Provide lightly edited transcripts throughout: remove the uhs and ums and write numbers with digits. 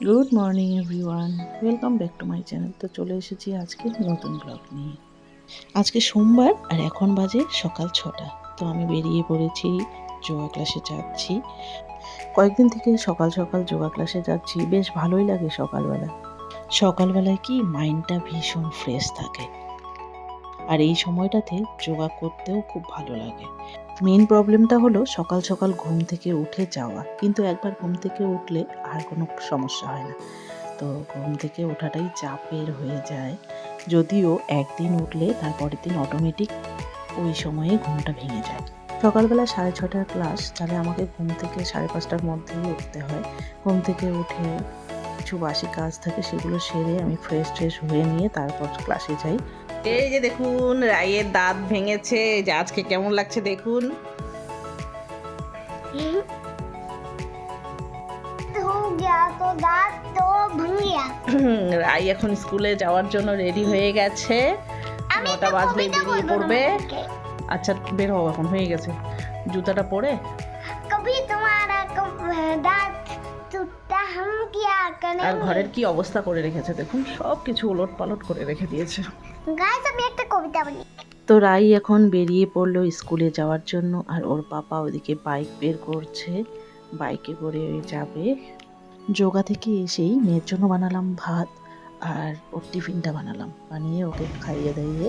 Good morning everyone, welcome back to my channel. তো চলে এসেছি আজকে নতুন ব্লগ নিয়ে। আজকে সোমবার আর এখন বাজে সকাল 6টা। তো আমি বেরিয়ে পড়েছি, যোগা ক্লাসে যাচ্ছি। কয়েকদিন থেকে সকাল সকাল যোগা ক্লাসে যাচ্ছি, বেশ ভালোই লাগে সকালবেলায় কি মাইন্ডটা ভীষণ ফ্রেশ থাকে, আর এই সময়টাতে যোগা করতেও খুব ভালো লাগে। মেইন প্রবলেমটা হলো সকাল সকাল ঘুম থেকে উঠে যাওয়া, কিন্তু একবার ঘুম থেকে উঠলে আর কোনো সমস্যা হয় না। তো ঘুম থেকে ওঠাটাই চাপের হয়ে যায়, যদিও একদিন উঠলে তারপরের দিন অটোমেটিক ওই সময়ে ঘুমটা ভেঙে যায়। সকালবেলা 6:30টার ক্লাস, তাহলে আমাকে ঘুম থেকে 5:30টার মধ্যেই উঠতে হয়। ঘুম থেকে উঠে কিছু বাসি কাজ থাকে, সেগুলো সেরে আমি ফ্রেশ হয়ে নিয়ে তারপর ক্লাসে যাই। এই যে দেখুন, রায়ের দাঁত ভেঙেছে। যে আজকে কেমন লাগছে দেখুন। রাই এখন স্কুলে যাওয়ার জন্য রেডি হয়ে গেছে, 9টা বাজলেই বেরিয়ে পড়বে। আচ্ছা বের হও, এখন হয়ে গেছে। জুতাটা পরে আর ঘরের কি অবস্থা করে রেখেছে দেখুন, সব কিছু ওলট পালট করে রেখে দিয়েছে। আমি একটা কবিতা বলি। তো রাই এখন বেরিয়ে পড়লো স্কুলে যাওয়ার জন্য, আর ওর পাপা ওদিকে বাইক বের করছে, বাইকে করে যাবে। যোগা থেকে এসেই মেয়ের জন্য বানালাম ভাত, আর ওর টিফিনটা বানিয়ে ওকে খাইয়ে দাইয়ে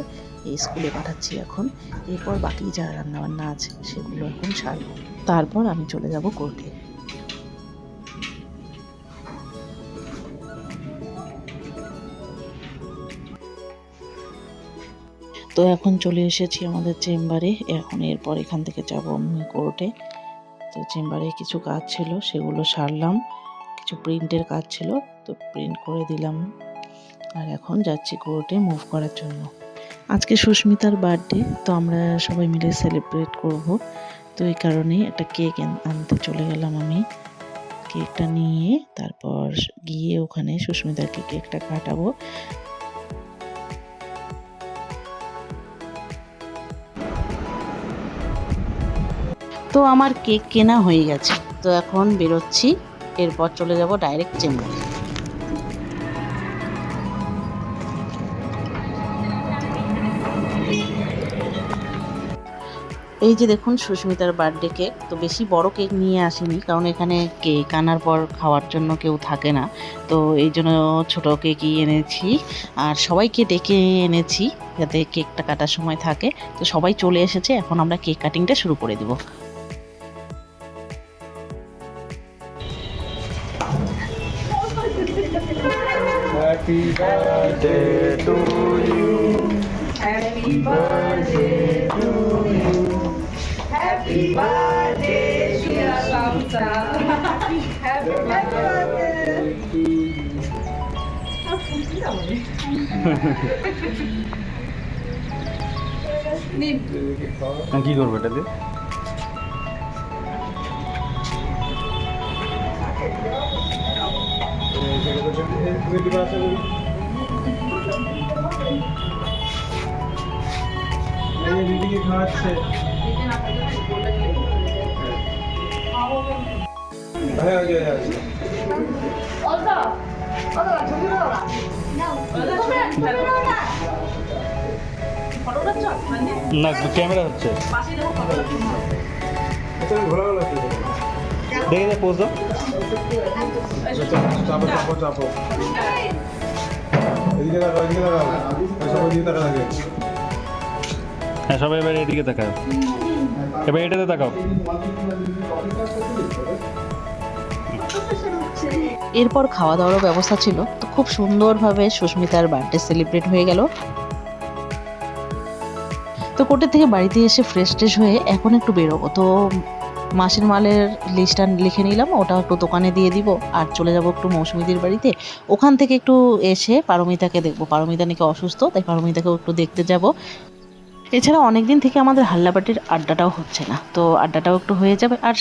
স্কুলে পাঠাচ্ছি এখন। এরপর বাকি যা রান্নাবান্না আছে সেগুলো এখন সারবো, তারপর আমি চলে যাব কোর্টে। তো এখন চলে এসেছি আমাদের চেম্বারে। এখন এরপর এখান থেকে যাব আমি কোর্টে। তো চেম্বারে কিছু কাজ ছিল, সেগুলো সারলাম। কিছু প্রিন্টের কাজ ছিল, তো প্রিন্ট করে দিলাম। আর এখন যাচ্ছি কোর্টে মুভ করার জন্য। আজকে সুস্মিতার বার্থডে, তো আমরা সবাই মিলে সেলিব্রেট করব। তো এই কারণে একটা কেক আনতে চলে গেলাম আমি। কেকটা নিয়ে তারপর গিয়ে ওখানে সুস্মিতাকে কেকটা কাটাবো। তো আমার কেক কেনা হয়ে গেছে, তো এখন বেরোচ্ছি। এরপর চলে যাব ডাইরেক্ট চেম্বারে। এই যে দেখুন সুস্মিতার বার্থডে কেক। তো বেশি বড় কেক নিয়ে আসিনি, কারণ এখানে কেক আনার পর খাওয়ার জন্য কেউ থাকে না, তো এই জন্য ছোটো কেকই এনেছি। আর সবাইকে ডেকে এনেছি যাতে কেকটা কাটার সময় থাকে। তো সবাই চলে এসেছে, এখন আমরা কেক কাটিংটা শুরু করে দেব। Happy birthday to you. Happy birthday to you. Happy birthday, dear Samsa. Happy birthday to you. কি করবো এটা দিয়ে? দিদিকে খাওয়াচ্ছে। না ক্যামেরা হচ্ছে, দেখে যা পোজ দাও। চাপো চাপো চাপো, এদিকে তাকাও, এদিকে তাকাও, সবাই এদিকে তাকা লাগে। হ্যাঁ সবাই এবার এদিকে তাকাও, এবার এটাতে তাকাও। এরপর খাওয়া দাওয়ারও ব্যবস্থা ছিল, তো খুব সুন্দরভাবে সুস্মিতার বার্থডে সেলিব্রেট হয়ে গেল। তো কোর্টের থেকে বাড়িতে এসে ফ্রেশ হয়ে এখন একটু বেরোবো। তো মাসের মালের লিস্টটা লিখে নিলাম, ওটা একটু দোকানে দিয়ে দিব, আর চলে যাব একটু মৌসুমীদের বাড়িতে। ওখান থেকে একটু এসে পারমিতাকে দেখবো, পারমিতা নাকি অসুস্থ, তাই পারমিতাকেও একটু দেখতে যাব। এছাড়া অনেকদিন থেকে আমাদের হাল্লাপাটির আড্ডাটাও হচ্ছে না, তো আড্ডাটাও একটু হয়ে যাবে। আর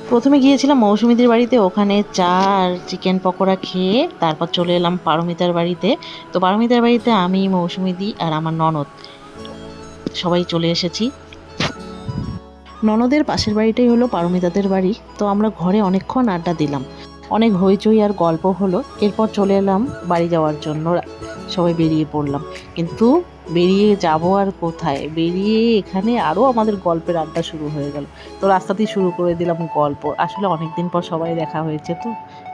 প্রথমে গিয়েছিলাম মৌসুমীদের বাড়িতে, ওখানে চা আর চিকেন পকোড়া খেয়ে তারপর চলে এলাম পারমিতার বাড়িতে। তো পারমিতার বাড়িতে আমি, মৌসুমীদি আর আমার ননদ সবাই চলে এসেছি। ননদের পাশের বাড়িটাই হলো পারমিতাদের বাড়ি। তো আমরা ঘরে অনেকক্ষণ আড্ডা দিলাম, অনেক হইচই আর গল্প হলো। এরপর চলে এলাম বাড়ি যাওয়ার জন্য, সবাই বেরিয়ে পড়লাম। কিন্তু বেরিয়ে যাব আর কোথায়, বেরিয়ে এখানে আরও আমাদের গল্পের আড্ডা শুরু হয়ে গেল। তো রাস্তাতেই শুরু করে দিলাম গল্প। আসলে অনেক দিন পর সবাই দেখা হয়েছে, তো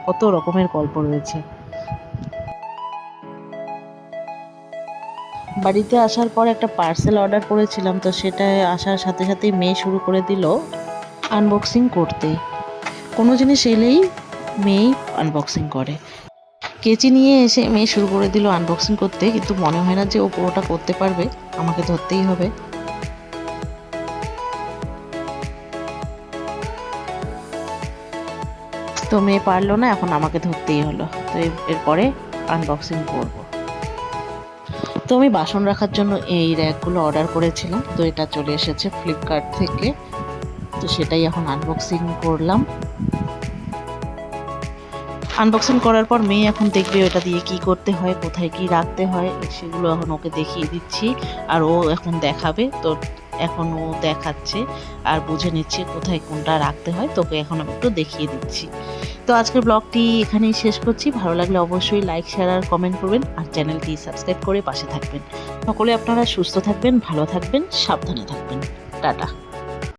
কত রকমের গল্প রয়েছে। বাড়িতে আসার পর একটা পার্সেল অর্ডার করেছিলাম, তো সেটা আসার সাথে সাথেই মেয়ে শুরু করে দিল আনবক্সিং করতে। কোনো জিনিস এলেই মেয়েই আনবক্সিং করে। কেচি নিয়ে এসে মেয়ে শুরু করে দিল আনবক্সিং করতে, কিন্তু মনে হয় না যে ও পুরোটা করতে পারবে, আমাকে ধরতেই হবে। তো মেয়ে পারলো না, এখন আমাকে ধরতেই হলো। তো এরপরে আনবক্সিং করবো। তো আমি বাসন রাখার জন্য এই র্যাকগুলো অর্ডার করেছিলাম, তো এটা চলে এসেছে ফ্লিপকার্ট থেকে। তো সেটাই এখন আনবক্সিং করলাম। আনবক্সিং করার পর মেয়ে এখন দেখবে ওটা দিয়ে কি করতে হয়, কোথায় কি রাখতে হয়, সেগুলো এখন ওকে দেখিয়ে দিচ্ছি। আর ও এখন দেখাবে, তো এখন ও দেখাচ্ছে আর বুঝে নিচ্ছে কোথায় কোনটা রাখতে হয়। তোকে এখন আমি একটু দেখিয়ে দিচ্ছি। তো আজকের ব্লগটি এখানেই শেষ করছি। ভালো লাগলে অবশ্যই লাইক, শেয়ার আর কমেন্ট করবেন, আর চ্যানেলটি সাবস্ক্রাইব করে পাশে থাকবেন। সকলে আপনারা সুস্থ থাকবেন, ভালো থাকবেন, সাবধানে থাকবেন। টাটা।